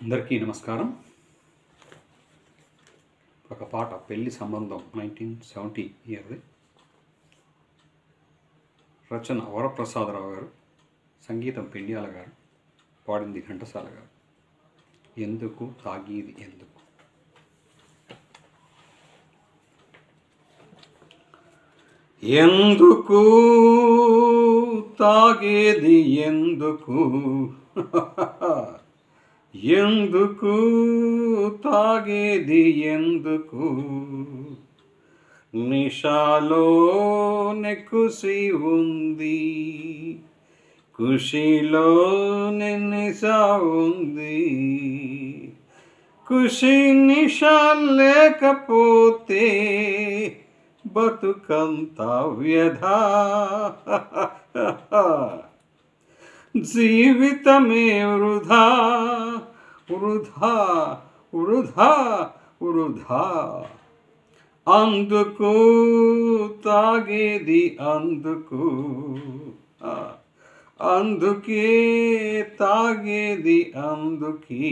అందరికీ నమస్కారం. ఒక పాట పెళ్లి సంబంధం 1970 ఇయర్ది. రచన వరప్రసాదరావు గారు, సంగీతం పెండ్యాల గారు, పాడింది ఘంటసాల గారు. ఎందుకు తాగేది ఎందుకు? ఎందుకు తాగేది ఎందుకు? ఎందుకు తాగేది ఎందుకు? నిషాలో నెక్కుసి ఉంది, ఖుషిలో నిషా ఉంది. ఖుషి నిషా లేకపోతే బతుకంతా వ్యధా. జీవితమే వృధా వృధా వృధా వృధా. అందుకు తాగేది అందుకు, అందుకే తాగేది అందుకీ.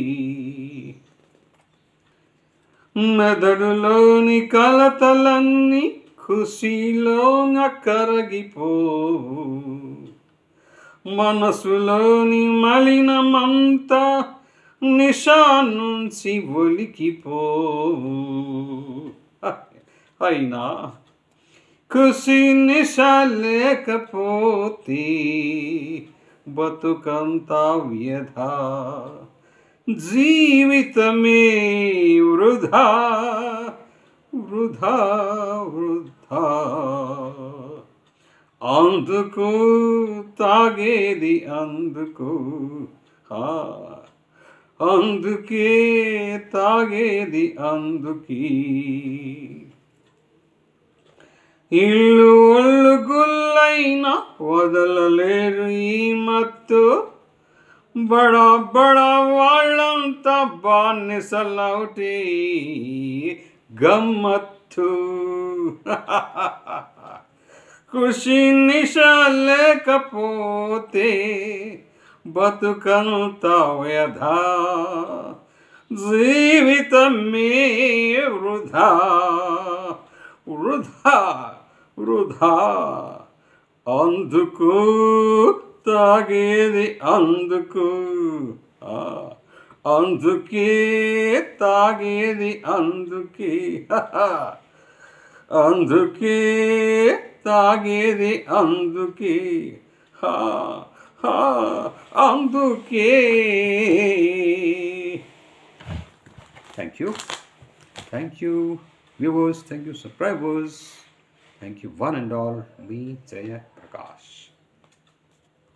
మెదడులోని కలతలన్నీ ఖుషీలోన కరగిపోవు, మనసులోని మలినమంతా నిషా నుంచి ఒలికిపోవు. అయినా ఖుషి నిషా లేకపోతే బతుకంతా వ్యధా. జీవితమే వృధా వృధా వృధా. అందుకు తాగేది అందుకు, అందుకే తాగేది అందుకీ. ఇల్లు ఒళ్ళు గుల్లైనా వదలలేరు ఈ మత్తు, బడా బడా వాళ్ళంతా బానిసలౌటి గమ్మత్తు. ఖుషి నిషా లేకపోతే బతుకంతా వ్యధా. జీవితమే వృధా వృధా వృధా. అందుకు తాగేది అందుకు, అందుకే తాగేది అందుకే. అందుకే తాగేది అందుకే, అందుకే. Thank you viewers, thank you subscribers, thank you one and all. Me Jaya Prakash.